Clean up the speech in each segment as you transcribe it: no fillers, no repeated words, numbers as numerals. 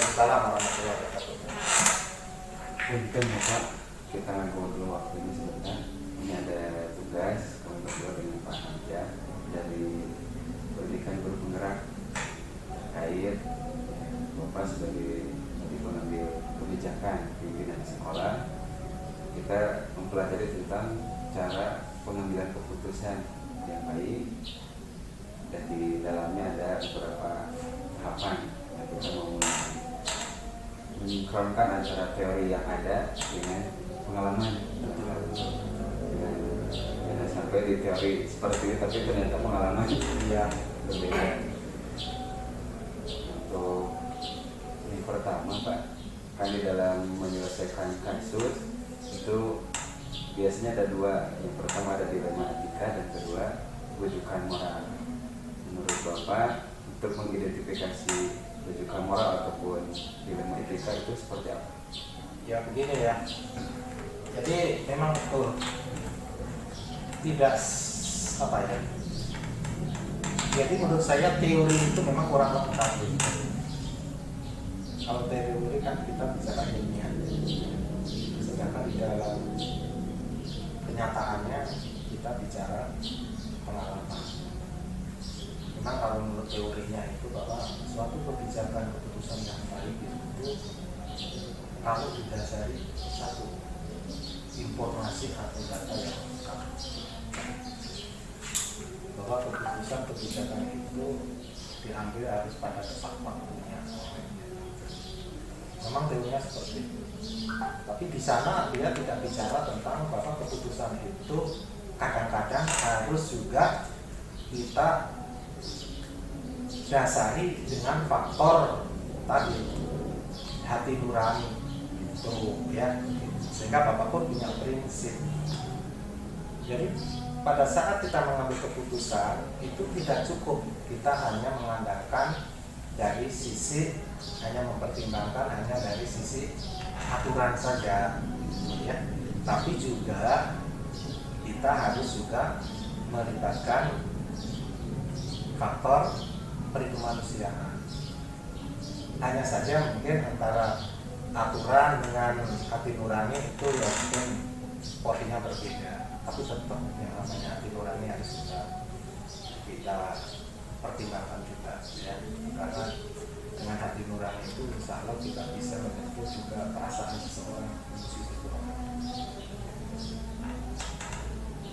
Waalaikumsalam warahmatullahi wabarakatuh. Mungkin Bapak kita ngobrol dulu waktu ini sebentar. Ini ada tugas kami berdua dengan Pak Hamzah dari Pendidikan Guru Penggerak terkait Bapak sebagai pengambil kebijakan pimpinan sekolah. Kita mempelajari tentang cara pengambilan keputusan yang baik, dan di dalamnya ada beberapa tahapan yang kita mau mensinkronkan antara teori yang ada dengan pengalaman. Jangan sampai di teori seperti ini tapi ternyata pengalaman yang berbeda. Untuk yang pertama Pak, kan di dalam menyelesaikan kasus itu biasanya ada dua. Yang pertama ada dilema etika dan kedua rujukan moral. Menurut Bapak, untuk mengidentifikasi rujukan moral ataupun dilema etika itu seperti apa? Ya begini ya. Jadi memang betul tidak apa ya. Jadi menurut saya teori itu memang kurang lengkap. Kalau teori kan kita bicara ilmiah, sedangkan di dalam kenyataannya kita bicara pengalaman. Memang kalau menurut teorinya itu bahwa suatu kebijakan keputusan yang baik itu kalau didasari satu informasi atau data yang lengkap, bahwa keputusan kebijakan itu diambil harus pada tepat waktunya. Memang teorinya seperti itu. Tapi di sana dia tidak bicara tentang bahwa keputusan itu kadang-kadang harus juga kita dasari dengan faktor tadi hati nurani itu ya, sehingga Bapak pun punya prinsip. Jadi pada saat kita mengambil keputusan itu tidak cukup kita hanya mengandalkan dari sisi, hanya mempertimbangkan hanya dari sisi aturan saja ya, tapi juga kita harus juga melibatkan faktor perikemanusiaan. Hanya saja mungkin antara aturan dengan hati nurani itu ya mungkin porsinya berbeda, tapi tetap yang namanya hati nurani harus kita pertimbangkan juga ya, karena dengan hati nurani itu insya Allah kita bisa menyentuh juga perasaan seseorang, emosi seseorang.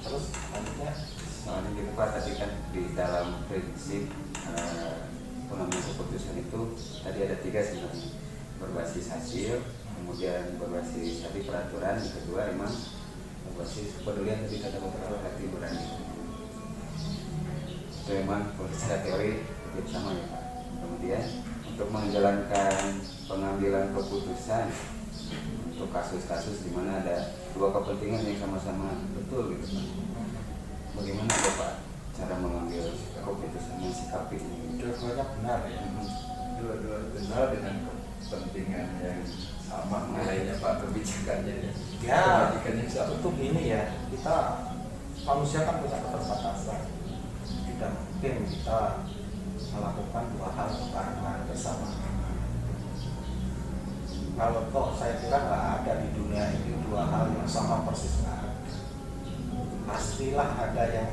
Terus selanjutnya Soalnya gitu Pak, tadi kan di dalam prinsip pengambilan keputusan itu tadi ada tiga sebenarnya, berbasis hasil, kemudian berbasis tadi peraturan, yang kedua emang berbasis kepedulian tadi kata Bapak hati nurani. Itu memang secara teori hampir sama ya Pak. Kemudian untuk menjalankan pengambilan keputusan untuk kasus-kasus di mana ada dua kepentingan yang sama-sama betul gitu Pak. Bagaimana Bapak cara mengambil keputusan mensikapi ini? dua-duanya benar ya. Dua-dua benar dengan kepentingan yang sama nilainya Pak, kebijakannya Ya, kebijakannya sama. untuk ini ya, kita manusia kan punya keterbatasan. Tidak mungkin kita melakukan dua hal barengan bersama. Kalau toh saya kira nggak ada di dunia ini dua hal yang sama persis, nggak ada. Pastilah ada yang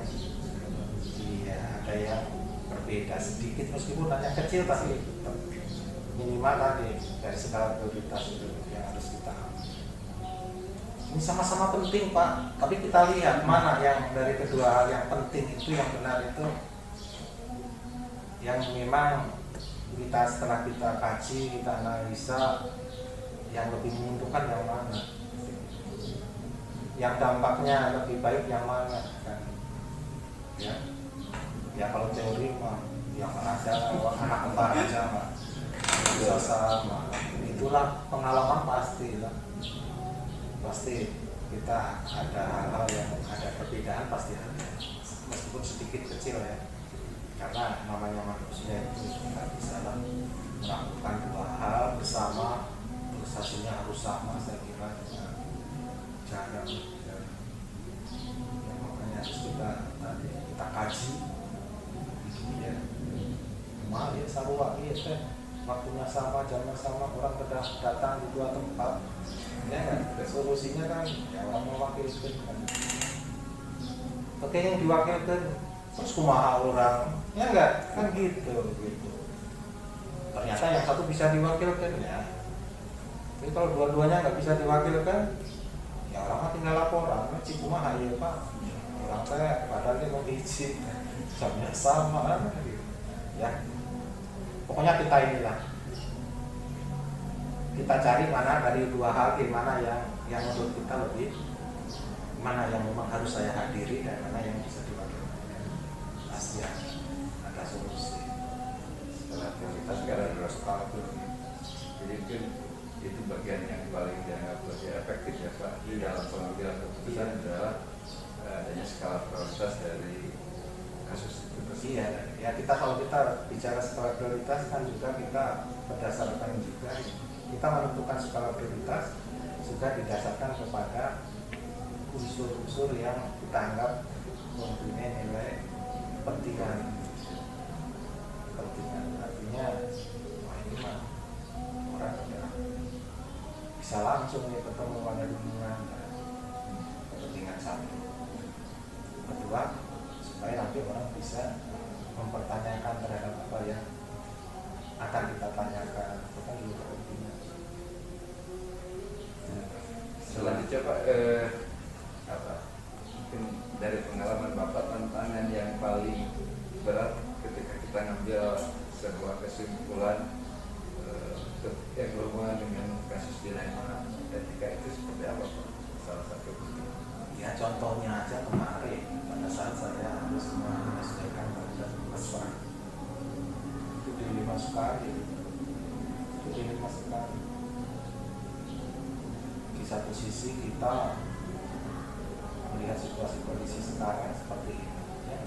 ada yang berbeda sedikit, meskipun hanya kecil tapi minimal tadi dari segala prioritas itu yang harus kita ambil. Ini sama-sama penting Pak, tapi kita lihat mana yang dari kedua hal yang penting itu yang benar itu, yang memang kita setelah kita kaji, kita analisa, yang lebih menguntungkan yang mana, yang dampaknya lebih baik yang mana kan? Ya kalau teori mah yang ada anak kembar aja mah bisa sama. Itulah pengalaman pasti lah. Pasti kita ada hal-hal yang ada perbedaan pasti ada, meskipun sedikit kecil ya, karena namanya manusia itu nggak bisa lah melakukan dua hal bersama terus hasilnya harus sama. Saya kira jarang ya, makanya harus kita kaji gitu ya. Mal ya sarua iya teh waktunya sama, jamnya sama, orang sudah datang di dua tempat, ya kan? Solusinya kan ya orang mewakilkan kan. Oke, yang diwakilkan terus kumaha orang, ya enggak? Kan gitu. Ternyata yang satu bisa diwakilkan ya. Tapi kalau dua-duanya nggak bisa diwakilkan, ya orang mah tinggal laporan, kumaha ya Pak, orang saya badannya mau izin, jamnya sama kan? Ya. Pokoknya kita inilah, kita cari mana dari dua hal, mana yang menurut kita lebih, mana yang memang harus saya hadiri dan mana yang bisa diwakilkan. Pasti ada solusi. Setelah prioritas sekarang harus tahu. Jadi mungkin itu bagian yang paling dianggap lebih efektif ya Pak di dalam pengambilan keputusan adalah adanya skala prioritas dari kasus itu. Iya, ya kita kalau kita bicara skala prioritas kan juga kita berdasarkan juga kita menentukan skala prioritas juga didasarkan kepada unsur-unsur yang kita anggap mempunyai nilai kepentingan. Artinya, wah ini mah orang udah bisa langsung nih ketemu pada hubungan kepentingan satu. Kedua, supaya nanti orang bisa mempertanyakan terhadap apa yang akan kita tanyakan, itu kan juga kepentingan. Selanjutnya Pak, mungkin dari pengalaman Bapak tantangan yang paling berat ketika kita ngambil sebuah kesimpulan yang berhubungan dengan kasus dilema etika itu seperti apa Pak? Salah satu. Ya contohnya aja kemarin pada saat saya harus menyelesaikan terhadap mesra itu dilema sekali. Di satu sisi kita melihat situasi kondisi sekarang seperti ini, ya.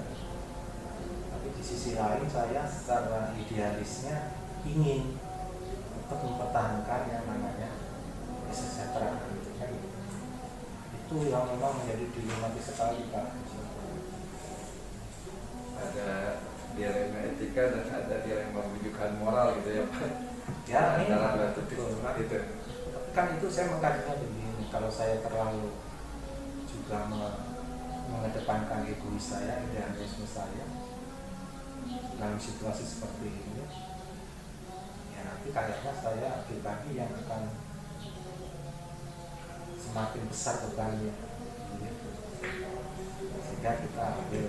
Tapi di sisi lain saya secara idealisnya ingin untuk mempertahankan yang namanya kesejahteraan itu kan. Itu yang memang menjadi dilematis sekali Pak. Ada dilema etika dan ada dilema rujukan moral gitu ya Pak. Ya ini dalam betul. itu. Kan itu saya mengkajinya begini, kalau saya terlalu juga mengedepankan egois saya, idealisme saya dalam situasi seperti ini, ya nanti kayaknya saya pribadi yang akan semakin besar bebannya gitu. Sehingga kita ambil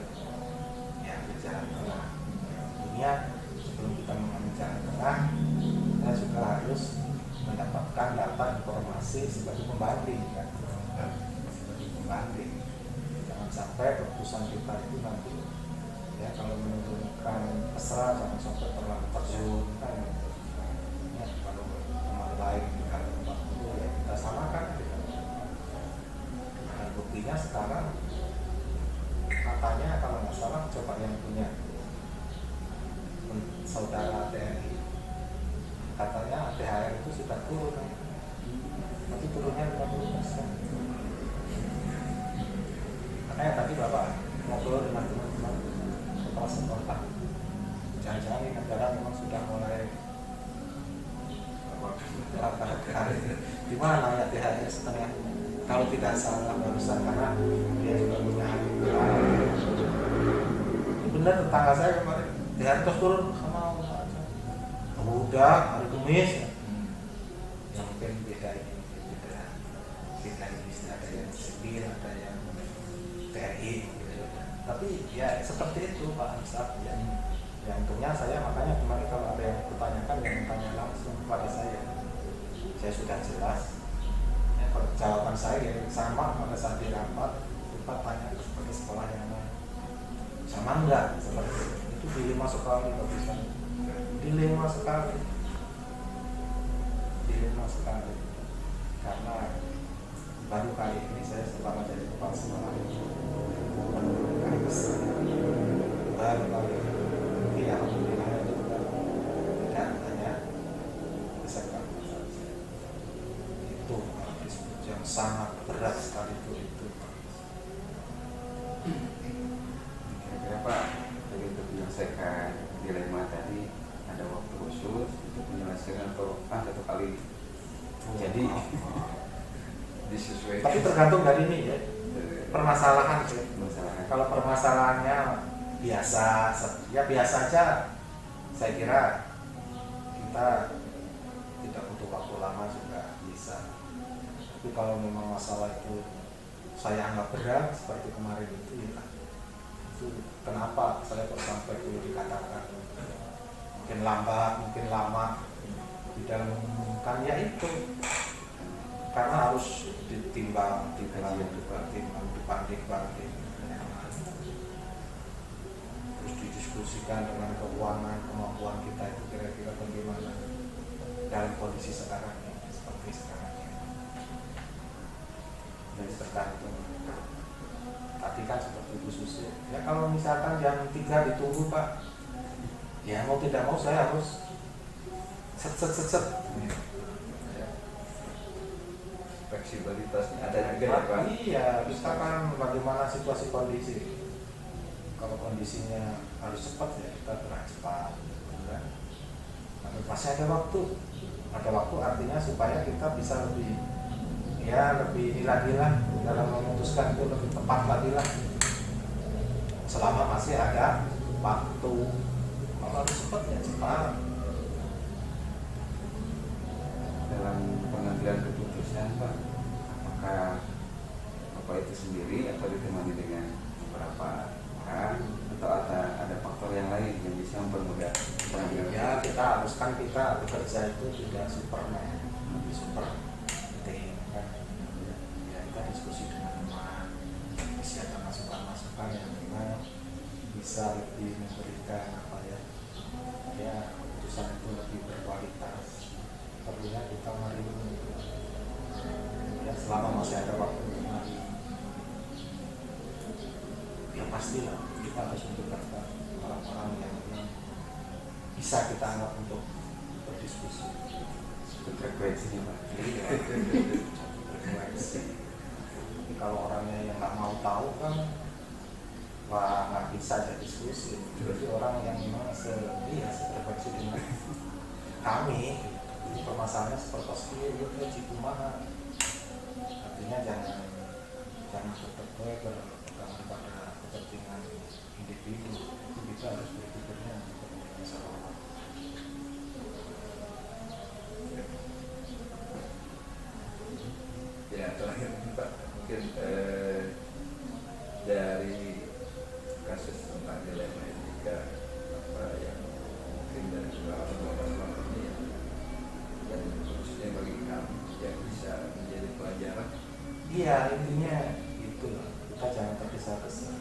jalan tengah. Dunia sebelum kita mengambil jalan tengah, kita juga harus mendapatkan data informasi sebagai pembanding kan? Sebagai pembanding. Jangan sampai keputusan kita itu nanti ya kalau menurunkan mesra jangan sampai terlalu terjun kan? Ya, kalau teman lain dengan tempat itu ya kita samakan gitu. Nah, buktinya sekarang katanya kalau nggak salah coba yang punya saudara TNI katanya THR itu sudah turun, tapi turunnya 50%. Makanya tadi Bapak ngobrol dengan teman-teman kepala sekolah, jangan-jangan di negara memang sudah mulai di mana ya THR setengah, kalau tidak salah barusan karena dia juga punya hak. Benar tetangga saya kemarin THR terus turun sama udah hari Kamis ya. Yang mungkin beda ini beda jenis, ada yang sipil, ada yang TNI gitu. Tapi ya seperti itu Pak Ansar ya. Yang untungnya saya makanya kemarin kalau ada yang bertanyakan yang tanya langsung kepada saya sudah jelas ya, kalau jawaban saya ya sama pada saat di rapat kita tanya seperti sekolah yang lain sama enggak seperti itu dilema sekali bagi saya. Dilema sekali karena baru kali ini saya setelah menjadi kepala sekolah kali besar baru kali ini alhamdulillah itu tidak hanya beserta itu yang sangat berat sekali itu. Kira-kira Pak, untuk menyelesaikan dilema tadi ada waktu khusus untuk kali jadi disesuaikan. Tapi tergantung dari ini ya, permasalahan sih. masalahnya. Kalau permasalahannya biasa, ya biasa aja, saya kira kita tidak butuh waktu lama juga bisa. Tapi kalau memang masalah itu saya anggap berat seperti kemarin itu, ya itu kenapa saya kok sampai perlu dikatakan mungkin lambat, mungkin lama di dalam mengumumkan, ya itu karena harus ditimbang, dibanding, terus didiskusikan dengan kemampuan kita itu kira-kira bagaimana dalam kondisi sekarang ini, seperti sekarang ini. Jadi tergantung. Tadi kan seperti Bu Susi, ya kalau misalkan jam 3 ditunggu Pak, ya mau tidak mau saya harus set. Fleksibilitasnya ada juga ya Pak. Iya, kita kan bagaimana situasi kondisi. Kalau kondisinya harus cepat ya kita gerak cepat, kan? Tapi masih ada waktu. Ada waktu artinya supaya kita bisa lebih ini lagi lah dalam memutuskan itu lebih tepat lagi lah. Selama masih ada waktu, kalau harus cepat ya cepat. Dalam pengambilan keputusan Pak, apakah Bapak itu sendiri atau ditemani dengan beberapa orang atau ada faktor yang lain yang bisa mempermudah pengambilan Ya kita harus kan kita bekerja itu tidak superman, lebih super tim kan. Ya kita diskusi dengan teman, bisa ada masukan yang memang bisa lebih memberikan keputusan itu lebih berkualitas. Perlunya kita mari ya selama masih ada waktu untuk mari, ya pastilah kita harus mendekatkan orang-orang yang bisa kita anggap untuk berdiskusi. frekuensinya Pak. Iya, frekuensi. Tapi kalau orangnya yang nggak mau tahu kan, wah nggak bisa jadi diskusi. Jadi orang yang memang sefrekuensi dengan kami. Ini permasalahannya seperti itu, cikumaha. Artinya jangan berpegang pada kepentingan individu. Itu kita harus berpikirnya kepentingan seorang. Ya terakhir Pak, mungkin dari kasus tentang dilema etika apa yang mungkin dari pengalaman Bapak ini yang khususnya bagi kami yang bisa menjadi pelajaran. Iya, intinya itu lah. Kita jangan tergesa-gesa.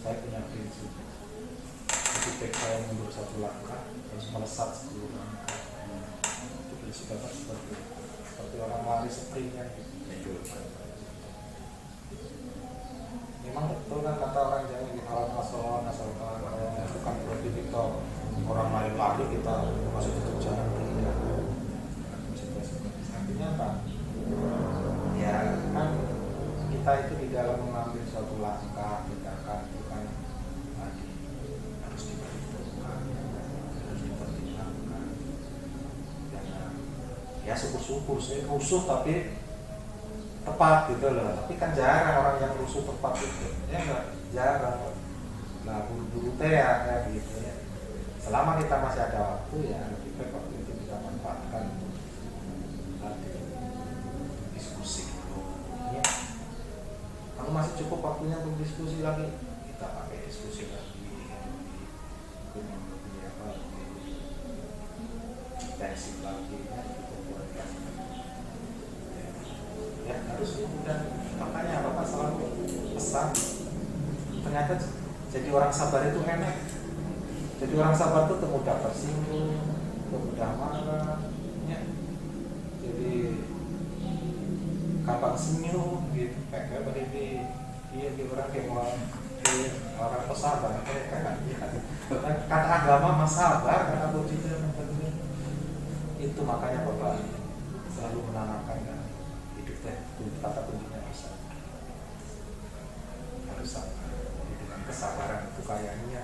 Saya punya prinsip. Ketika saya mundur satu langkah, harus melesat 10 langkah. Itu prinsip Bapak seperti orang lari sprint kan gitu. Memang betul kan kata orang Jawa di alam asal itu kan berarti kita orang lari kita masih tetap jalan tidak. Artinya apa? Ya kan kita itu di dalam mengambil suatu langkah tindakan itu kan tadi harus diperhitungkan, harus dipertimbangkan. Jangan ya syukur-syukur saya rusuh tapi tepat gitu loh. Tapi kan jarang orang yang rusuh tepat itu, ya enggak jarang. Nah buru-buru teh ya kayak gitu ya. Selama kita masih ada waktu ya lebih baik waktu itu kita manfaatkan untuk tadi diskusi dulu. Ya. Kalau masih cukup waktunya untuk diskusi lagi, kita pakai diskusi lagi yang lebih intensif lagi ya, gitu buat ya harus mudah. Makanya Bapak selalu pesan, ternyata jadi orang sabar itu enak. Jadi orang sabar itu mudah tersinggung, mudah marah, ya. Jadi gampang senyum gitu, kayak begini. Iya, di orang kayak orang pesabar, kayak kata agama mas sabar, kata begitu itu makanya Bapak selalu menanamkan kan hidup teh kata kuncinya harus sabar. Dengan kesabaran itu kayaknya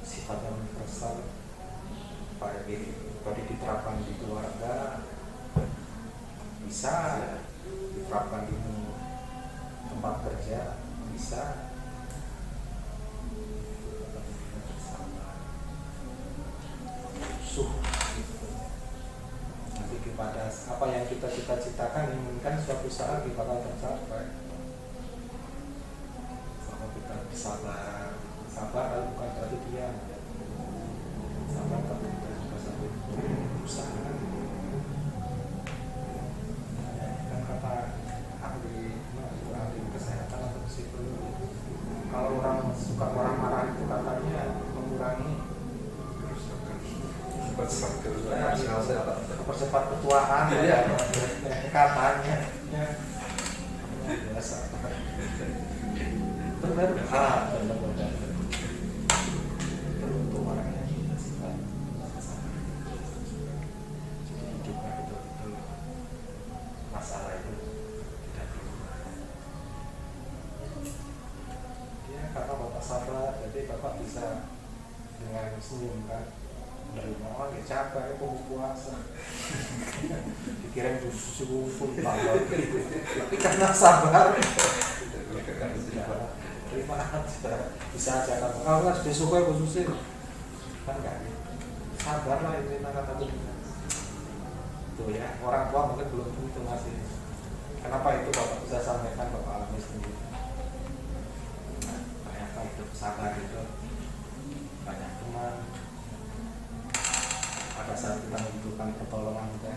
sifatnya universal, pada diterapkan di keluarga, terapkan di tempat kerja bisa. Gitu. Nanti kepada apa yang kita cita-citakan, inginkan suatu saat bakal tercapai. Kalau kita sabar, bukan berarti diam. Sabar tapi kita juga sambil berusaha. Kan kata ahli kesehatan atau psikolog, kalau orang suka marah-marah itu katanya mengurangi percepat ketuaan ya, katanya ya, biasa benar beruntung orangnya jadi hidupnya betul-betul masalah itu tidak keluar ya, karena Bapak sabar jadi Bapak bisa dengan senyum kan menerima orang ya capek itu puasa dikirim susu tapi karena sabar terima aja bisa aja kalau nggak besok ya khususnya kan nggak sabar lah ini kata tuh ya, orang tua mungkin belum tentu masih. Kenapa itu Bapak bisa sampaikan, Bapak alami sendiri. Nah, ternyata hidup sabar itu banyak teman. Pada saat kita membutuhkan pertolongan kita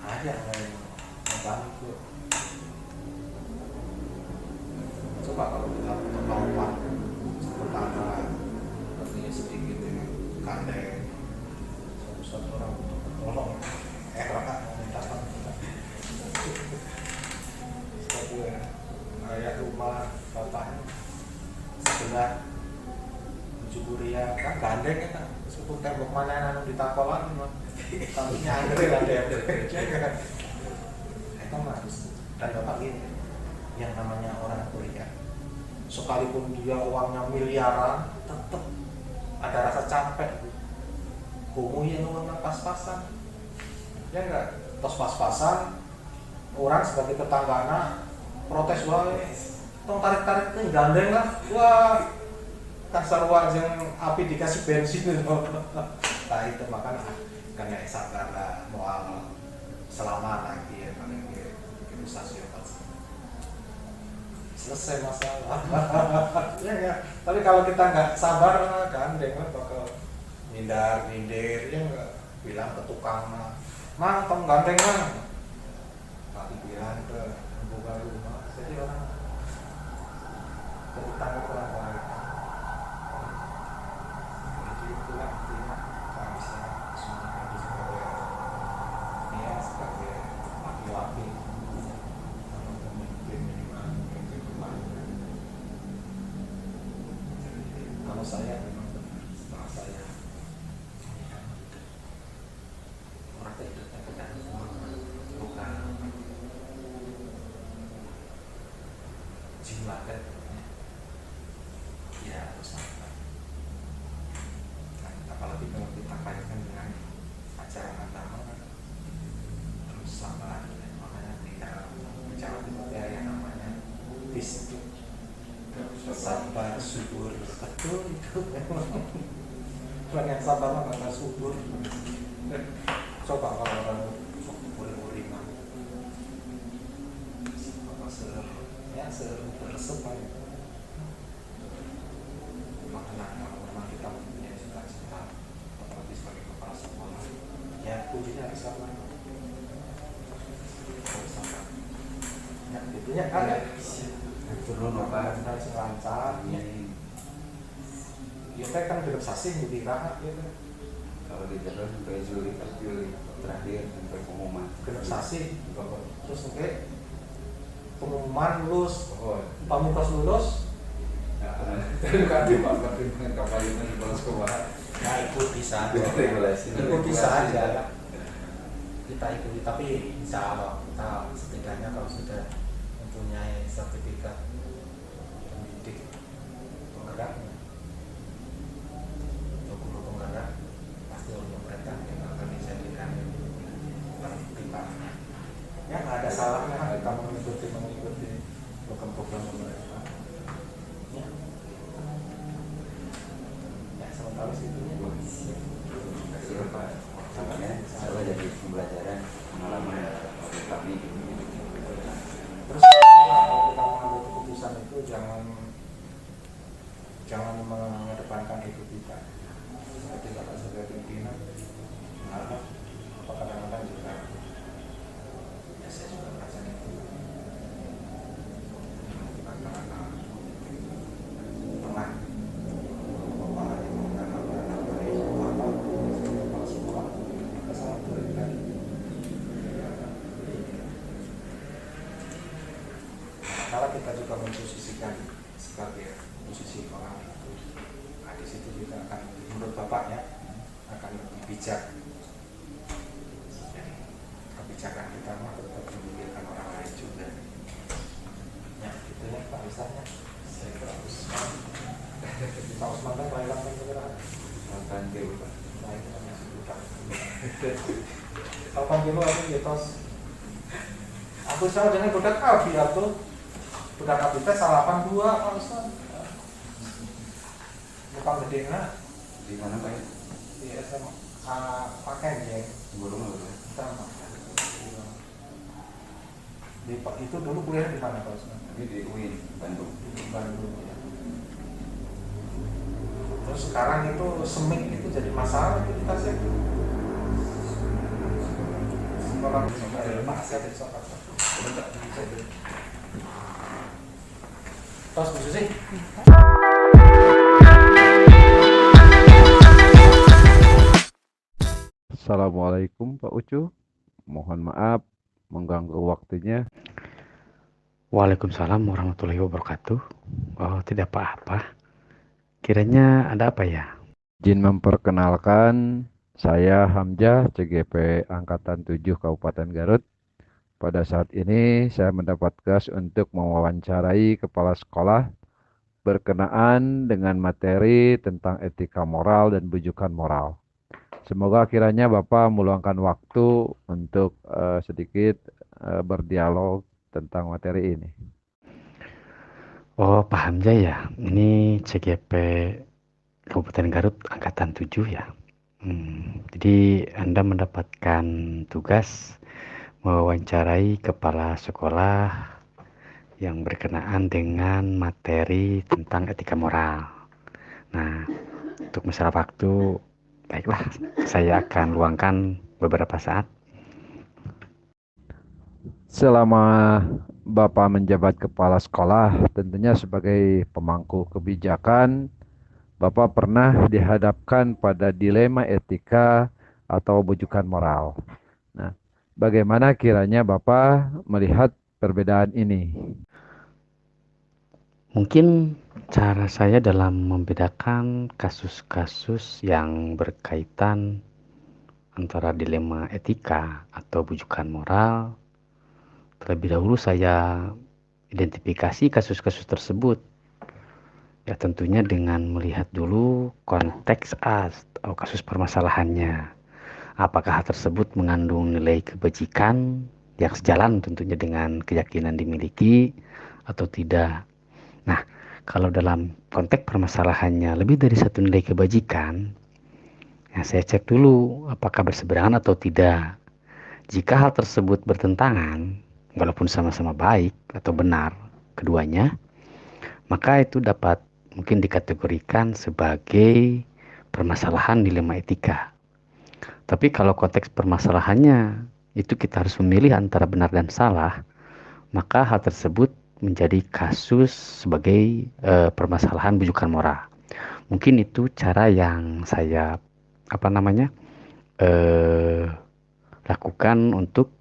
ada yang membantu. Coba kalau kita terlompat pertama artinya sedikit ini kandeng satu orang untuk bertolong orang minta satu ayah rumah bapaknya sebelah Juburia kan gandeng ya kan meskipun tembok mana anu ditakolan tapi nyangkri lah dia itu harus dan bapak gini yang namanya orang kuliah sekalipun dia uangnya miliaran tetap ada rasa capek homo yang uangnya pas-pasan ya enggak tos pas-pasan orang sebagai tetanggana protes wae tong tarik-tarik nih gandeng lah wah kasar uang yang api dikasih bensin itu nah itu makanya karena sabar lah moal selama lagi ya paling gitu stasiun selesai masalah ya ya tapi kalau kita nggak sabar gandeng lah bakal nyindir ya nggak bilang ke tukang mang tong gandeng mang nggak dibilang ke buka rumah jadi orang bertanggung orang lain jadi itulah intinya kalau bisa semuanya sebagai ya sebagai laki-laki memimpin minimal memimpin rumah kalau saya memang benar setelah saya orang tidak terkena bukan jiwa kan ya harus sabar apalagi kalau kita kaitkan dengan ajaran agama terus sabar makanya tidak bicara kita yang namanya bis itu sabar subur betul itu memang orang yang sabar nggak subur coba kalau orang uring-uringan apa seresep aja makanya kalau memang kita mempunyai cita-cita apalagi sebagai kepala sekolah ya kuncinya harus sabar ya intinya kan ya turun apa harus lancar ya saya kan hidup sasih di rahat ya kan kalau di jalur sampai Juli terakhir sampai pengumuman hidup sasih terus sampai pengumuman lulus pamungkas lulus bukan di Bapak dengan kapal ini di Balas Kewah ya ikuti saja regulasi ikuti saja kita ikuti tapi insya Allah kita setidaknya kalau sudah mempunyai sertifikat pendidik penggerak untuk guru penggerak pasti oleh pemerintah yang akan dijadikan pertimbangan ya nggak ada ada salahnya kita mengikuti program-program pemerintah. Ya, ya sementara itu. Terima kasih Bapak. Makanya saya jadi pembelajaran pengalaman bagi kami. Terus kalau kita mengambil keputusan itu jangan mengedepankan ego kita. Seperti Bapak sebagai pimpinan, apa kadang-kadang juga ya saya juga merasakan itu. Kadang-kadang pernah bapak yang anak baik apa kepala sekolah kesalahan berikan. Kalau kita juga memposisikan sebagai posisi orang itu, nah di situ kita akan, menurut Bapak ya, akan lebih bijak. Dan kebijakan kita mah tetap memikirkan orang lain juga. Ya, gitu ya Pak Ustaznya. Saya terus. Pak Usman kan Thailand kan segera. Akan ke Bapak. Thailand masih bukan. Kapan dulu aku gitu. Aku sama dengan budak Abi atau budak Abi teh salapan dua Pak Ustaz. Bukan gede nah. Di mana Pak ya? Di SMA pakai ya. Sebelum apa? Sama. Di itu dulu kuliah di mana Pak Ustaz? Tapi di UIN Bandung. Di Bandung ya. Terus sekarang itu semik itu jadi masalah itu kita sih. Sekolah Pak Asep di Jakarta. Terus Bu Susi. Assalamualaikum Pak Ucu, mohon maaf mengganggu waktunya. Waalaikumsalam warahmatullahi wabarakatuh. Oh, tidak apa-apa. Kiranya ada apa ya? Izin memperkenalkan, saya Hamzah, CGP Angkatan 7 Kabupaten Garut. Pada saat ini saya mendapat tugas untuk mewawancarai kepala sekolah berkenaan dengan materi tentang etika moral dan bujukan moral. Semoga kiranya Bapak meluangkan waktu untuk sedikit berdialog tentang materi ini. Oh, paham ya. Ini CGP Kabupaten Garut Angkatan 7 ya. Jadi Anda mendapatkan tugas mewawancarai kepala sekolah yang berkenaan dengan materi tentang etika moral. Nah, untuk masalah waktu, baiklah, saya akan luangkan beberapa saat. Selama Bapak menjabat kepala sekolah, tentunya sebagai pemangku kebijakan, Bapak pernah dihadapkan pada dilema etika atau bujukan moral. Nah, bagaimana kiranya Bapak melihat perbedaan ini? Mungkin cara saya dalam membedakan kasus-kasus yang berkaitan antara dilema etika atau bujukan moral, terlebih dahulu saya identifikasi kasus-kasus tersebut. Ya tentunya dengan melihat dulu konteks atau kasus permasalahannya. Apakah hal tersebut mengandung nilai kebajikan yang sejalan tentunya dengan keyakinan dimiliki atau tidak. Nah, kalau dalam konteks permasalahannya lebih dari satu nilai kebajikan, ya saya cek dulu apakah berseberangan atau tidak. Jika hal tersebut bertentangan, walaupun sama-sama baik atau benar keduanya, maka itu dapat mungkin dikategorikan sebagai permasalahan dilema etika. Tapi kalau konteks permasalahannya itu kita harus memilih antara benar dan salah, maka hal tersebut menjadi kasus sebagai permasalahan bujukan moral. Mungkin itu cara yang saya lakukan untuk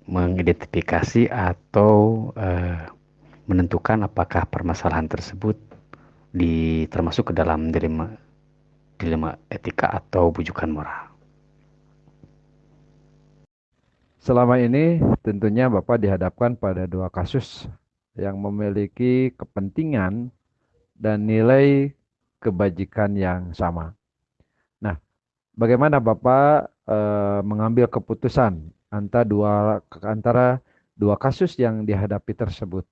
mengidentifikasi atau menentukan apakah permasalahan tersebut termasuk ke dalam dilema etika atau bujukan moral. Selama ini tentunya Bapak dihadapkan pada dua kasus yang memiliki kepentingan dan nilai kebajikan yang sama. Nah, bagaimana Bapak mengambil keputusan antara dua kasus yang dihadapi tersebut?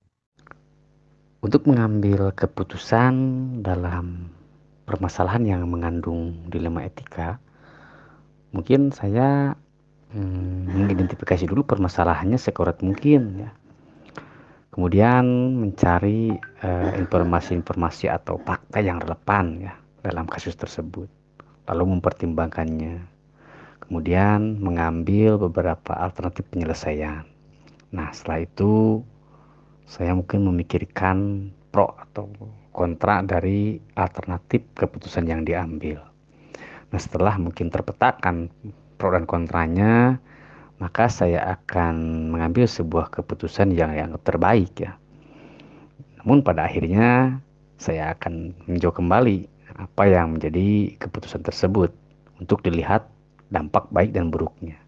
Untuk mengambil keputusan dalam permasalahan yang mengandung dilema etika, mungkin saya mengidentifikasi dulu permasalahannya sekurat mungkin ya. Kemudian mencari informasi-informasi atau fakta yang relevan ya dalam kasus tersebut. Lalu mempertimbangkannya. Kemudian mengambil beberapa alternatif penyelesaian. Nah, setelah itu saya mungkin memikirkan pro atau kontra dari alternatif keputusan yang diambil. Nah, setelah mungkin terpetakan pro dan kontranya, maka saya akan mengambil sebuah keputusan yang terbaik ya. Namun pada akhirnya saya akan meninjau kembali apa yang menjadi keputusan tersebut untuk dilihat dampak baik dan buruknya.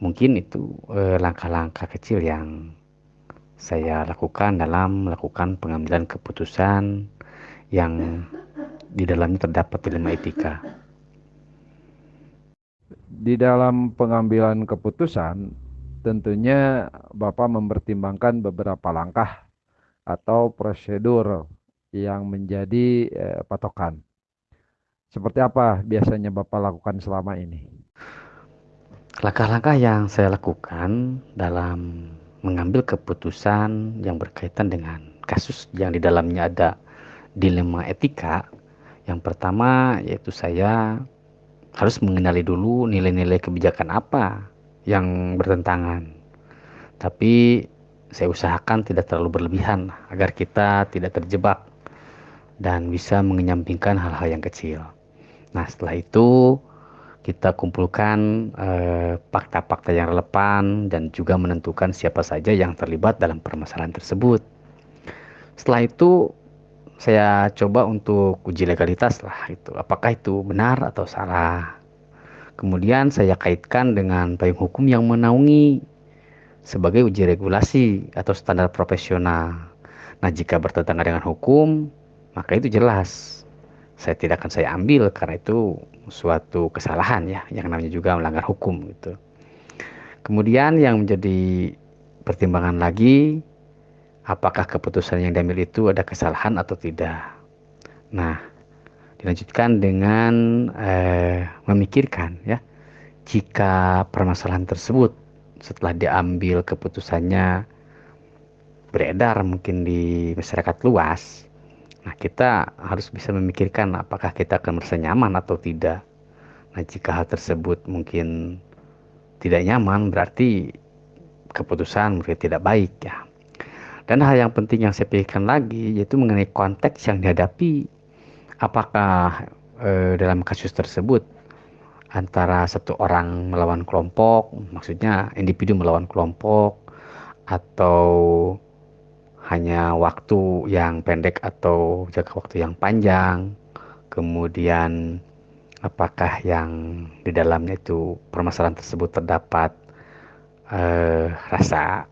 Mungkin itu langkah-langkah kecil yang saya lakukan dalam melakukan pengambilan keputusan yang di dalamnya terdapat dilema etika. Di dalam pengambilan keputusan, tentunya Bapak mempertimbangkan beberapa langkah atau prosedur yang menjadi patokan. Seperti apa biasanya Bapak lakukan selama ini? Langkah-langkah yang saya lakukan dalam mengambil keputusan yang berkaitan dengan kasus yang di dalamnya ada dilema etika, yang pertama yaitu saya harus mengenali dulu nilai-nilai kebijakan apa yang bertentangan. Tapi saya usahakan tidak terlalu berlebihan agar kita tidak terjebak dan bisa mengenyampingkan hal-hal yang kecil. Nah, setelah itu kita kumpulkan fakta-fakta yang relevan dan juga menentukan siapa saja yang terlibat dalam permasalahan tersebut. Setelah itu saya coba untuk uji legalitas lah itu, apakah itu benar atau salah. Kemudian saya kaitkan dengan payung hukum yang menaungi sebagai uji regulasi atau standar profesional. Nah, jika bertentangan dengan hukum, maka itu jelas saya tidak akan saya ambil karena itu suatu kesalahan ya, yang namanya juga melanggar hukum gitu. Kemudian yang menjadi pertimbangan lagi, apakah keputusan yang diambil itu ada kesalahan atau tidak. Nah, dilanjutkan dengan memikirkan ya, jika permasalahan tersebut setelah diambil keputusannya beredar mungkin di masyarakat luas, nah kita harus bisa memikirkan apakah kita akan merasa nyaman atau tidak. Nah, jika hal tersebut mungkin tidak nyaman, berarti keputusan mungkin tidak baik ya. Dan hal yang penting yang saya pikirkan lagi yaitu mengenai konteks yang dihadapi. Apakah dalam kasus tersebut antara satu orang melawan kelompok, maksudnya individu melawan kelompok, atau hanya waktu yang pendek atau jangka waktu yang panjang. Kemudian apakah yang di dalamnya itu permasalahan tersebut terdapat rasa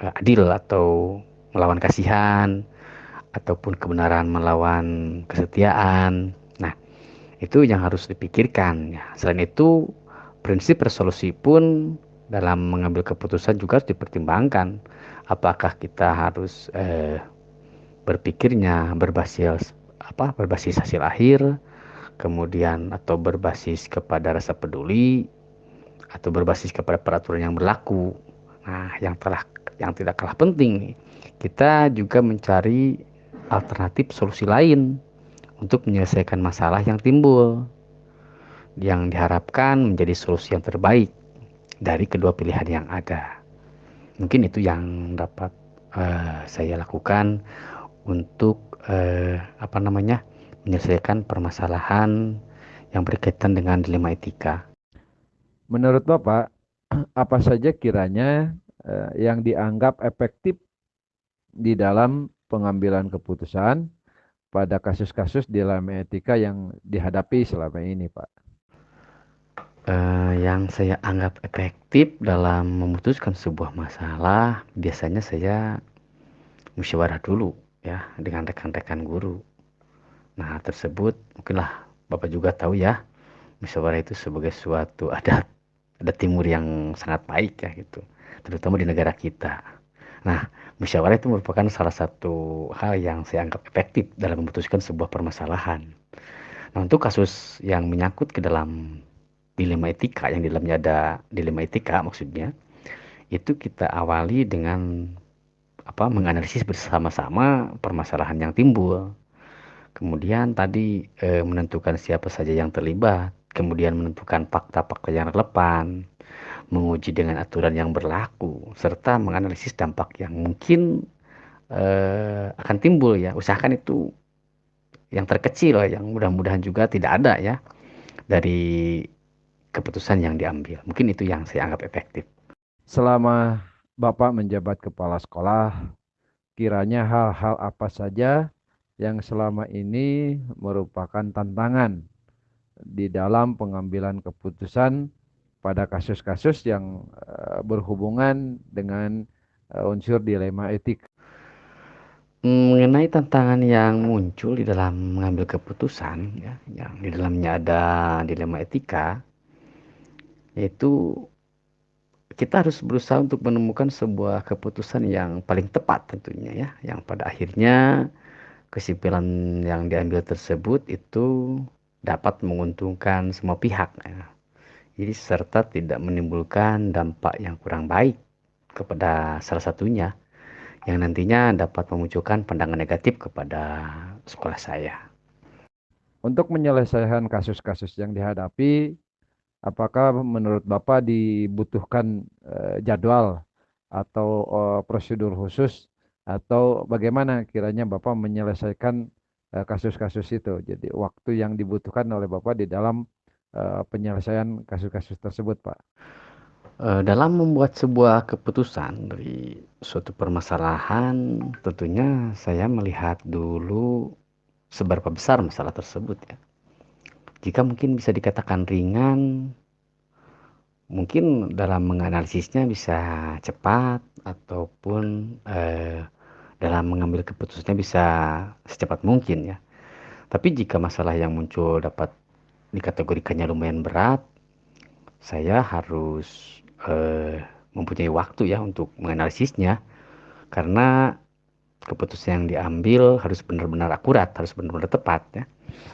adil atau melawan kasihan ataupun kebenaran melawan kesetiaan. Nah, itu yang harus dipikirkan ya. Selain itu, prinsip resolusi pun dalam mengambil keputusan juga harus dipertimbangkan. Apakah kita harus berpikirnya berbasis hasil akhir, kemudian atau berbasis kepada rasa peduli, atau berbasis kepada peraturan yang berlaku. Nah, yang tidak kalah penting, kita juga mencari alternatif solusi lain untuk menyelesaikan masalah yang timbul, yang diharapkan menjadi solusi yang terbaik dari kedua pilihan yang ada. Mungkin itu yang dapat saya lakukan untuk menyelesaikan permasalahan yang berkaitan dengan dilema etika. Menurut Bapak, apa saja kiranya yang dianggap efektif di dalam pengambilan keputusan pada kasus-kasus dilema etika yang dihadapi selama ini, Pak? Yang saya anggap efektif dalam memutuskan sebuah masalah, biasanya saya musyawarah dulu ya dengan rekan-rekan guru. Nah, tersebut mungkinlah Bapak juga tahu ya, musyawarah itu sebagai suatu adat ada timur yang sangat baik ya gitu, terutama di negara kita. Nah, musyawarah itu merupakan salah satu hal yang saya anggap efektif dalam memutuskan sebuah permasalahan. Nah, untuk kasus yang menyangkut ke dalam dilema etika, yang di dalamnya ada dilema etika maksudnya, itu kita awali dengan menganalisis bersama-sama permasalahan yang timbul. Kemudian tadi menentukan siapa saja yang terlibat, kemudian menentukan fakta-fakta yang relevan, menguji dengan aturan yang berlaku, serta menganalisis dampak yang mungkin akan timbul ya. Usahakan itu yang terkecil, yang mudah-mudahan juga tidak ada ya dari keputusan yang diambil. Mungkin itu yang saya anggap efektif. Selama Bapak menjabat kepala sekolah, kiranya hal-hal apa saja yang selama ini merupakan tantangan di dalam pengambilan keputusan pada kasus-kasus yang berhubungan dengan unsur dilema etik. Mengenai tantangan yang muncul di dalam mengambil keputusan, ya, yang di dalamnya ada dilema etika, yaitu kita harus berusaha untuk menemukan sebuah keputusan yang paling tepat tentunya ya, yang pada akhirnya kesimpulan yang diambil tersebut itu dapat menguntungkan semua pihak ya. Jadi serta tidak menimbulkan dampak yang kurang baik kepada salah satunya, yang nantinya dapat memunculkan pandangan negatif kepada sekolah saya. Untuk menyelesaikan kasus-kasus yang dihadapi, apakah menurut Bapak dibutuhkan jadwal atau prosedur khusus, atau bagaimana kiranya Bapak menyelesaikan kasus-kasus itu? Jadi waktu yang dibutuhkan oleh Bapak di dalam penyelesaian kasus-kasus tersebut, Pak. Dalam membuat sebuah keputusan dari suatu permasalahan, tentunya saya melihat dulu seberapa besar masalah tersebut ya. Jika mungkin bisa dikatakan ringan, mungkin dalam menganalisisnya bisa cepat, ataupun dalam mengambil keputusannya bisa secepat mungkin ya. Tapi jika masalah yang muncul dapat dikategorikannya lumayan berat, saya harus mempunyai waktu ya untuk menganalisisnya, karena keputusan yang diambil harus benar-benar akurat, harus benar-benar tepat ya.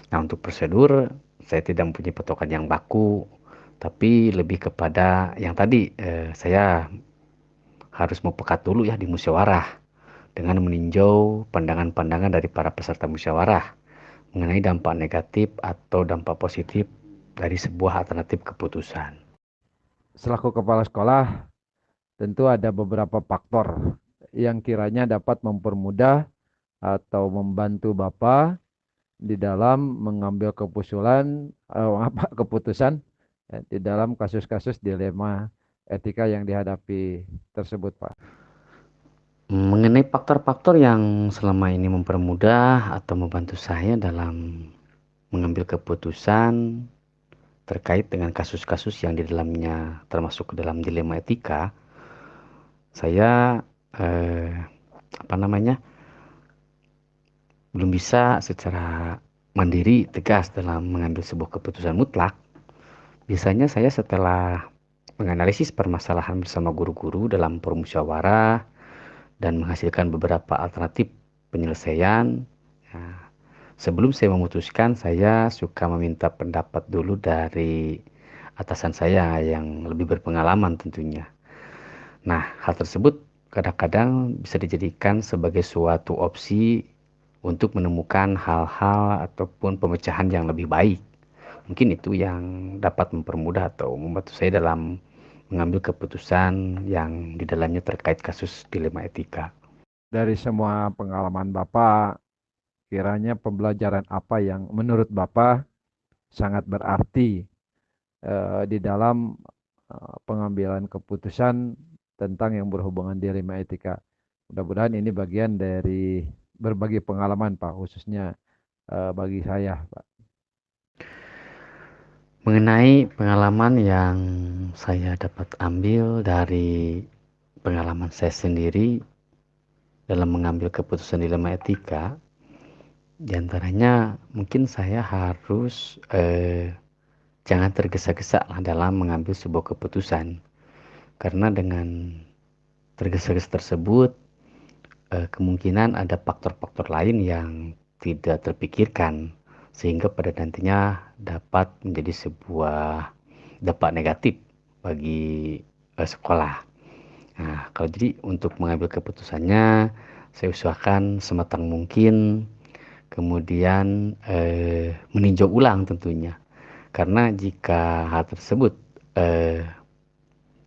Nah, untuk prosedur saya tidak mempunyai patokan yang baku, tapi lebih kepada yang tadi saya harus mempekat dulu ya di musyawarah dengan meninjau pandangan-pandangan dari para peserta musyawarah mengenai dampak negatif atau dampak positif dari sebuah alternatif keputusan. Selaku kepala sekolah, tentu ada beberapa faktor yang kiranya dapat mempermudah atau membantu Bapak di dalam mengambil keputusan di dalam kasus-kasus dilema etika yang dihadapi tersebut, Pak. Mengenai faktor-faktor yang selama ini mempermudah atau membantu saya dalam mengambil keputusan terkait dengan kasus-kasus yang di dalamnya termasuk ke dalam dilema etika, saya belum bisa secara mandiri tegas dalam mengambil sebuah keputusan mutlak. Biasanya saya setelah menganalisis permasalahan bersama guru-guru dalam forum musyawarah dan menghasilkan beberapa alternatif penyelesaian, ya, sebelum saya memutuskan, saya suka meminta pendapat dulu dari atasan saya yang lebih berpengalaman tentunya. Nah, hal tersebut kadang-kadang bisa dijadikan sebagai suatu opsi untuk menemukan hal-hal ataupun pemecahan yang lebih baik. Mungkin itu yang dapat mempermudah atau membantu saya dalam mengambil keputusan yang di dalamnya terkait kasus dilema etika. Dari semua pengalaman Bapak, kiranya pembelajaran apa yang menurut Bapak sangat berarti di dalam pengambilan keputusan tentang yang berhubungan dilema etika? Mudah-mudahan ini bagian dari berbagi pengalaman, Pak, khususnya bagi saya, Pak. Mengenai pengalaman yang saya dapat ambil dari pengalaman saya sendiri dalam mengambil keputusan dilema etika, diantaranya mungkin saya harus jangan tergesa-gesa lah dalam mengambil sebuah keputusan. Karena dengan tergesa-gesa tersebut, kemungkinan ada faktor-faktor lain yang tidak terpikirkan, sehingga pada nantinya dapat menjadi sebuah dampak negatif bagi sekolah. Nah, kalau jadi untuk mengambil keputusannya, saya usahakan sematang mungkin, kemudian meninjau ulang tentunya. Karena jika hal tersebut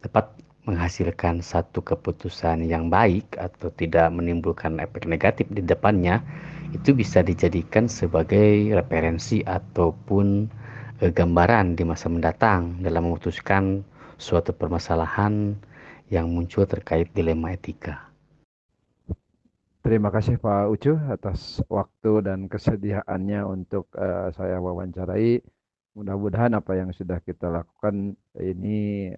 dapat menghasilkan satu keputusan yang baik atau tidak menimbulkan efek negatif di depannya, itu bisa dijadikan sebagai referensi ataupun gambaran di masa mendatang dalam memutuskan suatu permasalahan yang muncul terkait dilema etika. Terima kasih Pak Ucu atas waktu dan kesediaannya untuk saya wawancarai. Mudah-mudahan apa yang sudah kita lakukan ini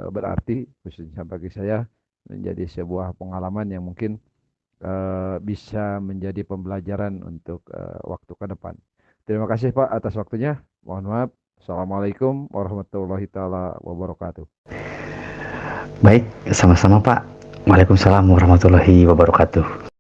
berarti khususnya bagi saya menjadi sebuah pengalaman yang mungkin bisa menjadi pembelajaran untuk waktu ke depan. Terima kasih Pak atas waktunya. Mohon maaf. Assalamualaikum warahmatullahi taala wabarakatuh. Baik, sama-sama Pak. Waalaikumsalam warahmatullahi wabarakatuh.